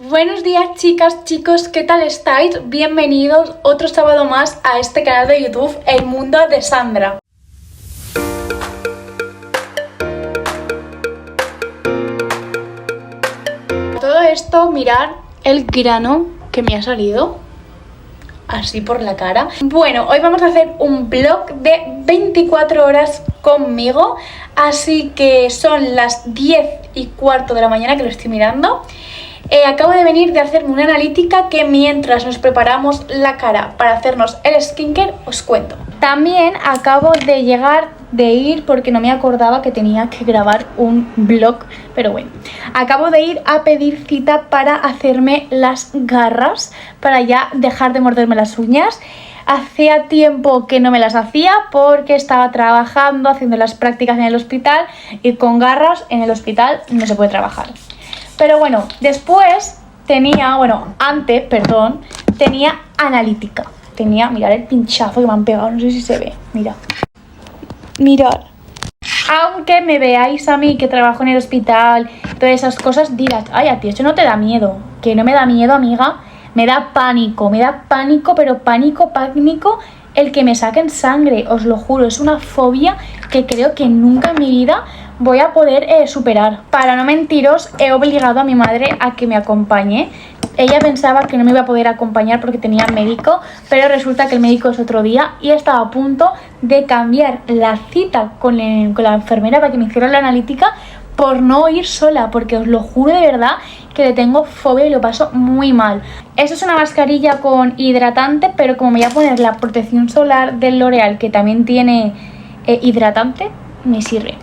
Buenos días chicas, chicos, ¿qué tal estáis? Bienvenidos otro sábado más a este canal de YouTube, El Mundo de Sandra. Todo esto, mirad el grano que me ha salido así por la cara. Bueno, hoy vamos a hacer un vlog de 24 horas conmigo, así que son las 10:15 de la mañana que lo estoy mirando. Acabo de venir de hacerme una analítica que mientras nos preparamos la cara para hacernos el skincare os cuento. También acabo de ir porque no me acordaba que tenía que grabar un vlog, pero bueno, acabo de ir a pedir cita para hacerme las garras, para ya dejar de morderme las uñas. Hacía tiempo que no me las hacía porque estaba trabajando, haciendo las prácticas en el hospital, y con garras en el hospital no se puede trabajar. Pero bueno, tenía analítica. Mirad el pinchazo que me han pegado, no sé si se ve, mirad. Aunque me veáis a mí que trabajo en el hospital, todas esas cosas, dirás, ay, a ti eso no te da miedo. Que no me da miedo, amiga, me da pánico, pero pánico el que me saquen sangre, os lo juro, es una fobia que creo que nunca en mi vida voy a poder superar. Para no mentiros, he obligado a mi madre a que me acompañe. Ella pensaba que no me iba a poder acompañar porque tenía médico, pero resulta que el médico es otro día y estaba a punto de cambiar la cita con la enfermera para que me hiciera la analítica por no ir sola, porque os lo juro de verdad que le tengo fobia y lo paso muy mal. Eso es una mascarilla con hidratante, pero como me voy a poner la protección solar del L'Oréal, que también tiene hidratante, me sirve.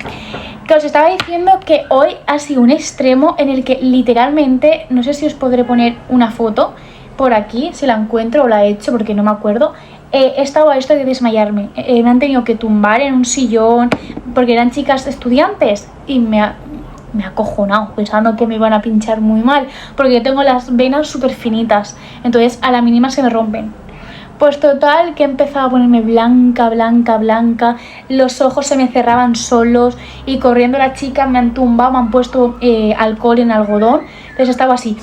Que os estaba diciendo que hoy ha sido un extremo en el que literalmente, no sé si os podré poner una foto por aquí, si la encuentro o la he hecho porque no me acuerdo. He estado a esto de desmayarme. Me han tenido que tumbar en un sillón porque eran chicas estudiantes y me ha acojonado pensando que me iban a pinchar muy mal porque yo tengo las venas súper finitas, entonces a la mínima se me rompen. Pues total, que he empezado a ponerme blanca, los ojos se me cerraban solos y corriendo las chicas me han tumbado, me han puesto alcohol en algodón. Entonces estaba así,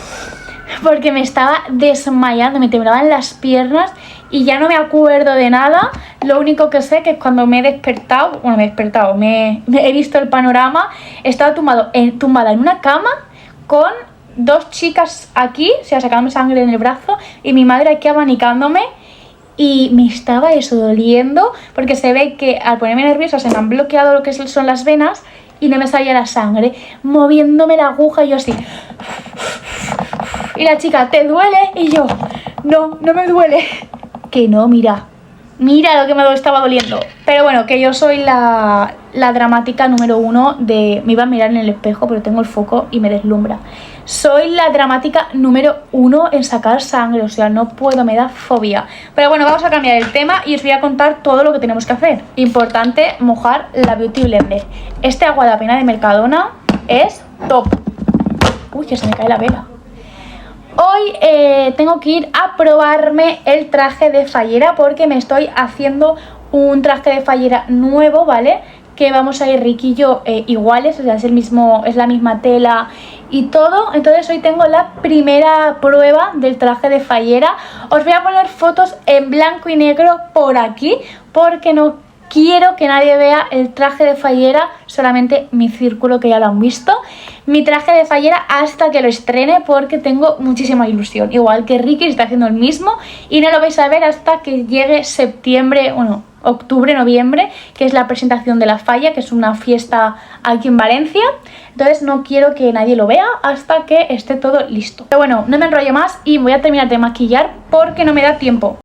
porque me estaba desmayando, me temblaban las piernas y ya no me acuerdo de nada. Lo único que sé que es cuando me he despertado, he visto el panorama, estaba tumbada en una cama con dos chicas aquí, o sea, sacándome sangre en el brazo y mi madre aquí abanicándome. Y me estaba eso doliendo porque se ve que al ponerme nerviosa se me han bloqueado lo que son las venas y no me salía la sangre, moviéndome la aguja y yo así. Y la chica, ¿te duele? Y yo, no me duele. Que no, mira lo que me estaba doliendo. Pero bueno, que yo soy la dramática número 1 de... Me iba a mirar en el espejo, pero tengo el foco y me deslumbra. Soy la dramática número 1 en sacar sangre, o sea, no puedo, me da fobia. Pero bueno, vamos a cambiar el tema y os voy a contar todo lo que tenemos que hacer. Importante, mojar la Beauty Blender. Este agua de avena de Mercadona es top. Uy, que se me cae la vela. Hoy tengo que ir a probarme el traje de fallera porque me estoy haciendo un traje de fallera nuevo, ¿vale? Que vamos a ir Ricky y yo iguales, o sea, es la misma tela y todo. Entonces hoy tengo la primera prueba del traje de fallera. Os voy a poner fotos en blanco y negro por aquí porque no quiero que nadie vea el traje de fallera, solamente mi círculo que ya lo han visto. Mi traje de fallera hasta que lo estrene porque tengo muchísima ilusión. Igual que Ricky está haciendo el mismo y no lo vais a ver hasta que llegue octubre, noviembre, que es la presentación de la falla, que es una fiesta aquí en Valencia. Entonces no quiero que nadie lo vea hasta que esté todo listo. Pero bueno, no me enrollo más y voy a terminar de maquillar porque no me da tiempo.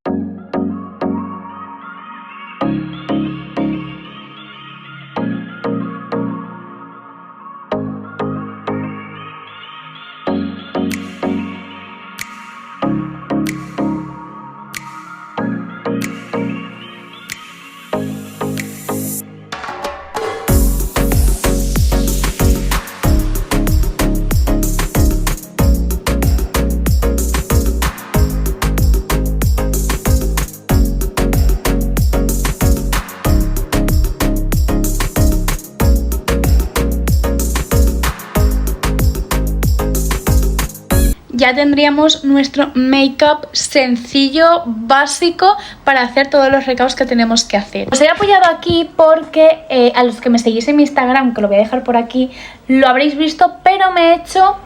ya tendríamos nuestro make-up sencillo, básico, para hacer todos los recados que tenemos que hacer. Os he apoyado aquí porque a los que me seguís en mi Instagram, que lo voy a dejar por aquí, lo habréis visto, pero me he hecho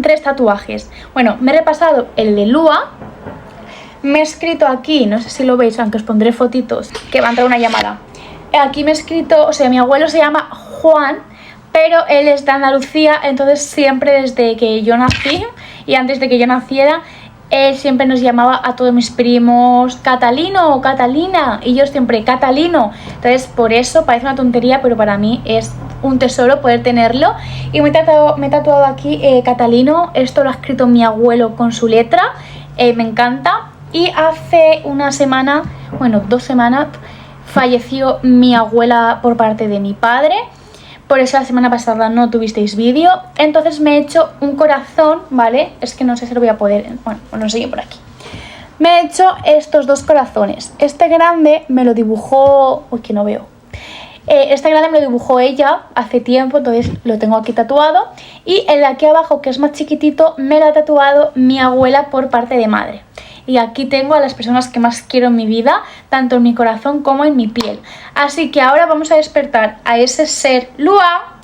3 tatuajes. Bueno, me he repasado el de Lua, me he escrito aquí, no sé si lo veis, aunque os pondré fotitos, que va a entrar una llamada. Aquí me he escrito, o sea, mi abuelo se llama Juan, pero él es de Andalucía, entonces siempre desde que yo nací y antes de que yo naciera, él siempre nos llamaba a todos mis primos Catalino o Catalina, y yo siempre Catalino. Entonces por eso parece una tontería, pero para mí es un tesoro poder tenerlo. Y me he tatuado aquí Catalino, esto lo ha escrito mi abuelo con su letra, me encanta. Y hace una semana, bueno, 2 semanas, falleció mi abuela por parte de mi padre. Por eso la semana pasada no tuvisteis vídeo. Entonces me he hecho un corazón, ¿vale? Es que no sé si lo voy a poder... Bueno, os lo enseño por aquí. Me he hecho estos 2 corazones. Este grande me lo dibujó... Uy, que no veo. Este grande me lo dibujó ella hace tiempo, entonces lo tengo aquí tatuado. Y el de aquí abajo, que es más chiquitito, me lo ha tatuado mi abuela por parte de madre. Y aquí tengo a las personas que más quiero en mi vida, tanto en mi corazón como en mi piel. Así que ahora vamos a despertar a ese ser Lua.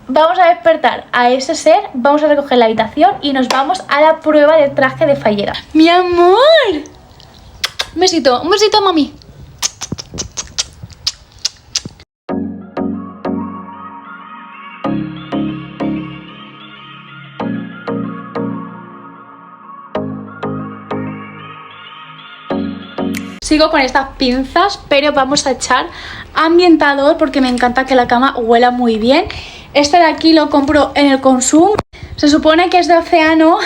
Vamos a despertar a ese ser, vamos a recoger la habitación y nos vamos a la prueba del traje de fallera. ¡Mi amor! Un besito, mami. Sigo con estas pinzas, pero vamos a echar ambientador porque me encanta que la cama huela muy bien. Este de aquí lo compro en el Consum. Se supone que es de Océano,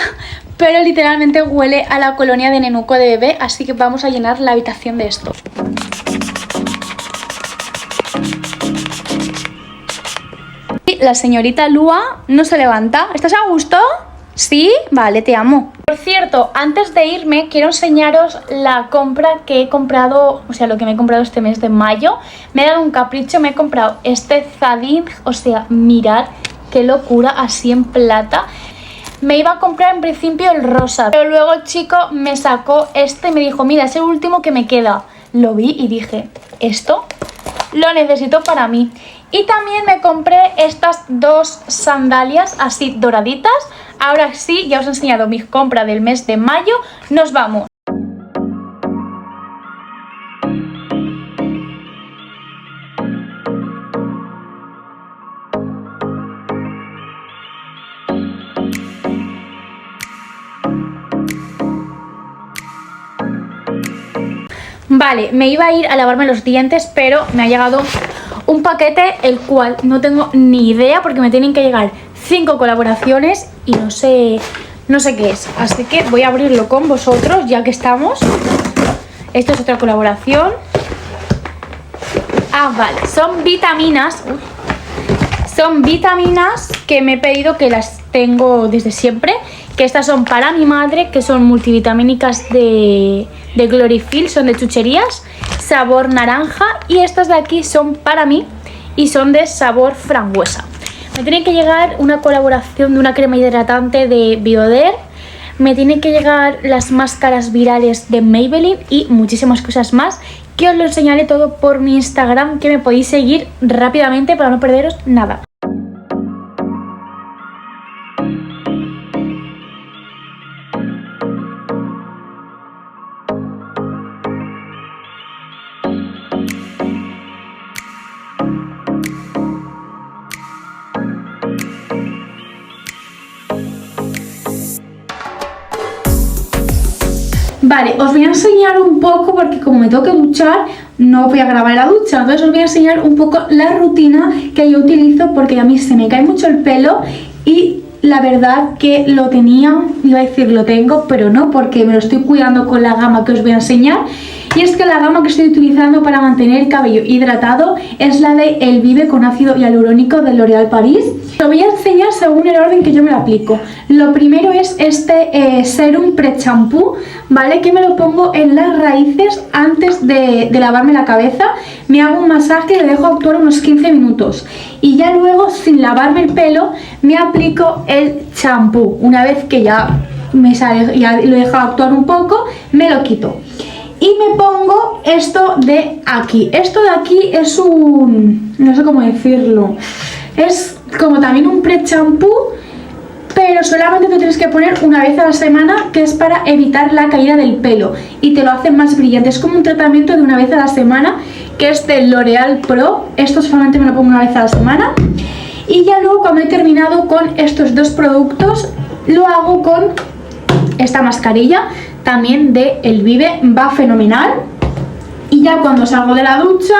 pero literalmente huele a la colonia de nenuco de bebé, así que vamos a llenar la habitación de esto. Y la señorita Lua no se levanta. ¿Estás a gusto? ¿Sí? Vale, te amo. Por cierto, antes de irme quiero enseñaros la compra que he comprado, o sea, lo que me he comprado este mes de mayo. Me he dado un capricho, me he comprado este Zadin, o sea, mirad qué locura, así en plata. Me iba a comprar en principio el rosa, pero luego el chico me sacó este y me dijo, mira, es el último que me queda. Lo vi y dije, esto lo necesito para mí. Y también me compré estas 2 sandalias así doraditas. Ahora sí, ya os he enseñado mi compra del mes de mayo. Nos vamos. Vale, me iba a ir a lavarme los dientes, pero me ha llegado un paquete el cual no tengo ni idea porque me tienen que llegar 5 colaboraciones y no sé qué es. Así que voy a abrirlo con vosotros ya que estamos. Esto es otra colaboración. Ah, vale, son vitaminas. Son vitaminas que me he pedido, que las tengo desde siempre. Que estas son para mi madre, que son multivitamínicas de Glorifil, son de chucherías, sabor naranja. Y estas de aquí son para mí y son de sabor frambuesa. Me tiene que llegar una colaboración de una crema hidratante de Bioder. Me tienen que llegar las máscaras virales de Maybelline y muchísimas cosas más, que os lo enseñaré todo por mi Instagram, que me podéis seguir rápidamente para no perderos nada. Vale, os voy a enseñar un poco, porque como me tengo que duchar, no voy a grabar la ducha. Entonces os voy a enseñar un poco la rutina que yo utilizo, porque a mí se me cae mucho el pelo y la verdad que lo tenía, iba a decir lo tengo, pero no, porque me lo estoy cuidando con la gama que os voy a enseñar. Y es que la gama que estoy utilizando para mantener el cabello hidratado es la de El Vive con ácido hialurónico de L'Oréal Paris. Lo voy a enseñar según el orden que yo me lo aplico. Lo primero es este serum pre-champú, ¿vale? Que me lo pongo en las raíces antes de lavarme la cabeza. me hago un masaje y le dejo actuar unos 15 minutos. Y ya luego, sin lavarme el pelo, me aplico el champú. Una vez que ya me sale, ya lo he dejado actuar un poco, me lo quito. Y me pongo esto de aquí. Esto de aquí es un... no sé cómo decirlo. Es como también un pre-champú, pero solamente te tienes que poner una vez a la semana, que es para evitar la caída del pelo y te lo hace más brillante. Es como un tratamiento de una vez a la semana, que es de L'Oréal Pro. Esto solamente me lo pongo una vez a la semana. Y ya luego, cuando he terminado con estos dos productos, lo hago con esta mascarilla también de Elvive, va fenomenal. Y ya cuando salgo de la ducha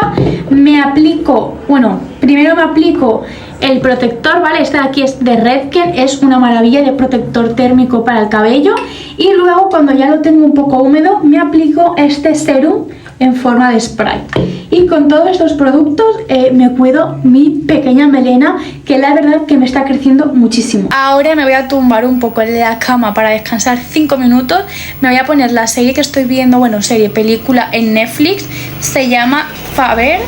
me aplico, bueno, primero me aplico el protector, ¿vale? Este de aquí es de Redken, es una maravilla de protector térmico para el cabello. Y luego, cuando ya lo tengo un poco húmedo, me aplico este serum en forma de spray. Y con todos estos productos me cuido mi pequeña melena, que la verdad que me está creciendo muchísimo. Ahora me voy a tumbar un poco en la cama para descansar 5 minutos. Me voy a poner la serie que estoy viendo, bueno, película en Netflix. Se llama Faber,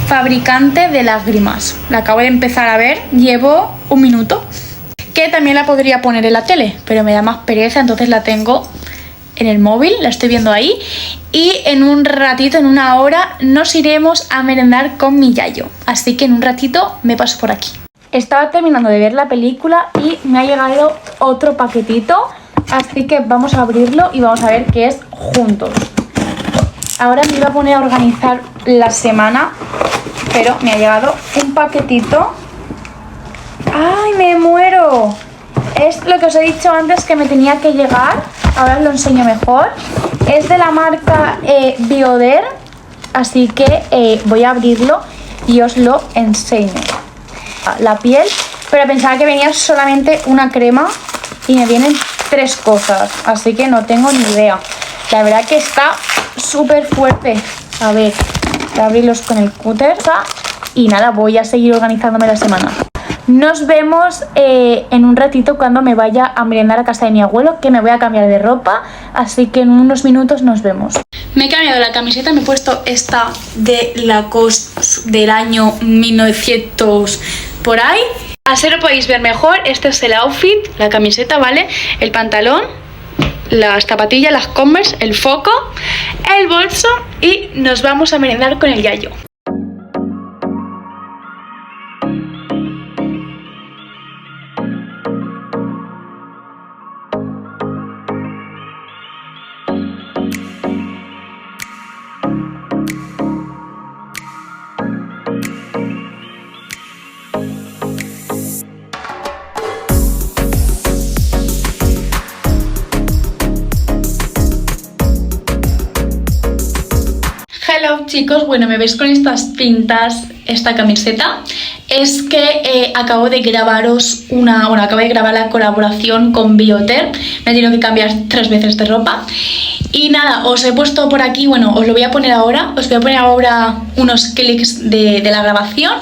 Fabricante de Lágrimas. La acabo de empezar a ver, llevo un minuto. Que también la podría poner en la tele, pero me da más pereza, entonces la tengo en el móvil, la estoy viendo ahí. Y en un ratito, en una hora, nos iremos a merendar con mi yayo. Así que en un ratito me paso por aquí. Estaba terminando de ver la película y me ha llegado otro paquetito. Así que vamos a abrirlo y vamos a ver qué es juntos. Ahora me iba a poner a organizar la semana, pero me ha llegado un paquetito. ¡Ay, me muero! Es lo que os he dicho antes que me tenía que llegar. Ahora os lo enseño mejor. Es de la marca Bioder. Así que voy a abrirlo y os lo enseño. La piel, pero pensaba que venía solamente una crema y me vienen 3 cosas. Así que no tengo ni idea. La verdad que está súper fuerte. A ver, voy a abrirlos con el cúter. Y nada, voy a seguir organizándome la semana. Nos vemos en un ratito cuando me vaya a merendar a casa de mi abuelo, que me voy a cambiar de ropa, así que en unos minutos nos vemos. Me he cambiado la camiseta, me he puesto esta de Lacoste del año 1900 por ahí. Así lo podéis ver mejor. Este es el outfit, la camiseta, ¿vale? El pantalón, las zapatillas, las Converse, el foco, el bolso y nos vamos a merendar con el yayo. Hello chicos, bueno, me veis con estas pintas, esta camiseta. Es que acabo de grabaros acabo de grabar la colaboración con Bioter. Me he tenido que cambiar 3 veces de ropa. Y nada, os he puesto por aquí, bueno, os lo voy a poner ahora. Os voy a poner ahora unos clics de la grabación.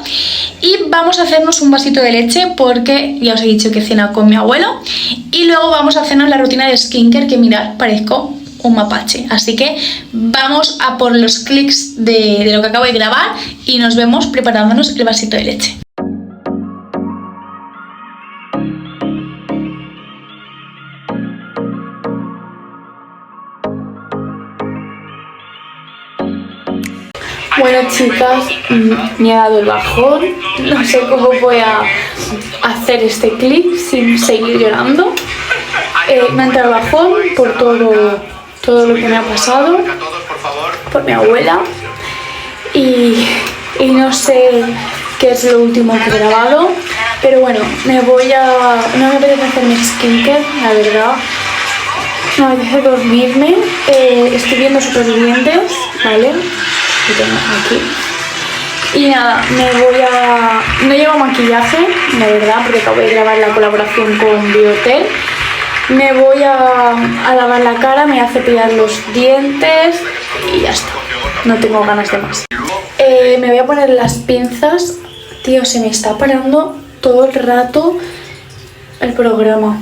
Y vamos a hacernos un vasito de leche porque ya os he dicho que cena con mi abuelo. Y luego vamos a hacernos la rutina de skincare, que mirad, parezco un mapache. Así que vamos a por los clics de lo que acabo de grabar y nos vemos preparándonos el vasito de leche. Bueno chicas, me ha dado el bajón, no sé cómo voy a hacer este clip sin seguir llorando. Me ha entrado el bajón por todo lo que me ha pasado, por mi abuela y no sé qué es lo último que he grabado, pero bueno, no me apetece hacer mi skincare, la verdad. No me apetece dormirme. Estoy viendo Supervivientes, ¿vale? Lo tengo aquí. Y nada, no llevo maquillaje, la verdad, porque acabo de grabar la colaboración con Bioter. Me voy a lavar la cara, me voy a cepillar los dientes y ya está. No tengo ganas de más. Me voy a poner las pinzas. Tío, se me está parando todo el rato el programa.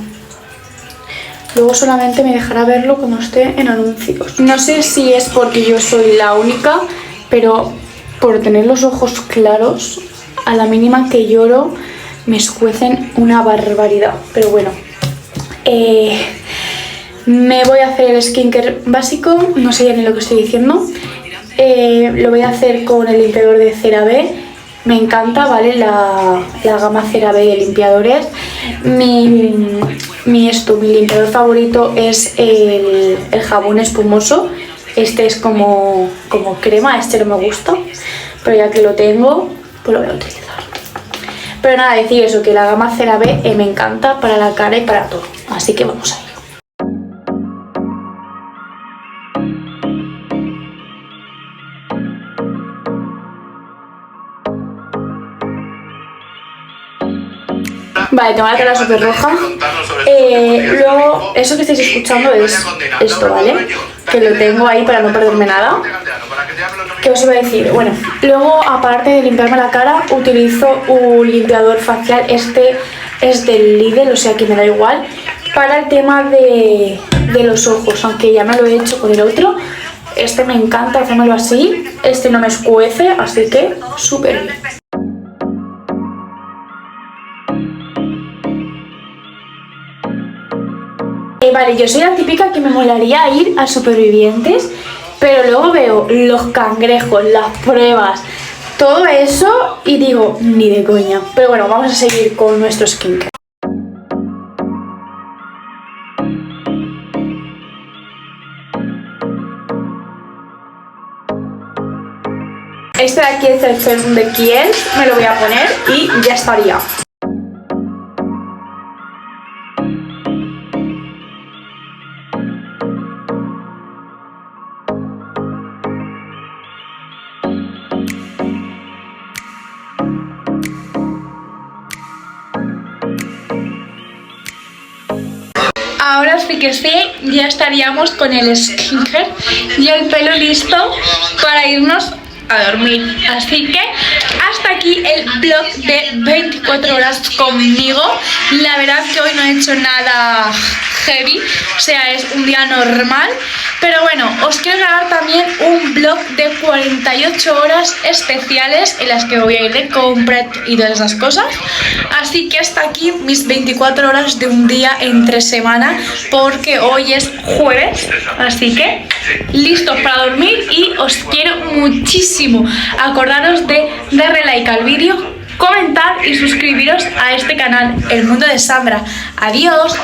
Luego solamente me dejará verlo cuando esté en anuncios. No sé si es porque yo soy la única, pero por tener los ojos claros, a la mínima que lloro me escuecen una barbaridad. Pero bueno, me voy a hacer el skincare básico, no sé ya ni lo que estoy diciendo. Lo voy a hacer con el limpiador de CeraVe. Me encanta, ¿vale? La gama CeraVe de limpiadores. Mi limpiador favorito es el jabón espumoso. Este es como crema, este no me gusta, pero ya que lo tengo, pues lo voy a utilizar. Pero nada, decir eso, que la gama CeraVe me encanta para la cara y para todo. Así que vamos a ello. Vale, tengo la cara súper roja. Luego, eso que estáis escuchando es esto, ¿vale? Que lo tengo ahí para no perderme nada. ¿Qué os iba a decir? Bueno, luego, aparte de limpiarme la cara, utilizo un limpiador facial. Este es del Lidl, o sea que me da igual. Para el tema de los ojos, aunque ya me lo he hecho con el otro. Este me encanta hacérmelo así. Este no me escuece, así que súper bien. Vale, yo soy la típica que me molaría ir a Supervivientes, pero luego veo los cangrejos, las pruebas, todo eso y digo, ni de coña. Pero bueno, vamos a seguir con nuestro skincare. Este de aquí es el serum de Kiehl's, me lo voy a poner y ya estaría. Ahora sí que sí, ya estaríamos con el skincare y el pelo listo para irnos a dormir. Así que hasta aquí el vlog de 24 horas conmigo. La verdad que hoy no he hecho nada heavy, o sea, es un día normal. Pero bueno, os quiero grabar también un vlog de 48 horas especiales en las que voy a ir de compra y todas esas cosas. Así que hasta aquí mis 24 horas de un día entre semana, porque hoy es jueves. Así que listos para dormir y os quiero muchísimo. Acordaros de darle like al vídeo, comentar y suscribiros a este canal, El Mundo de Sandra. Adiós.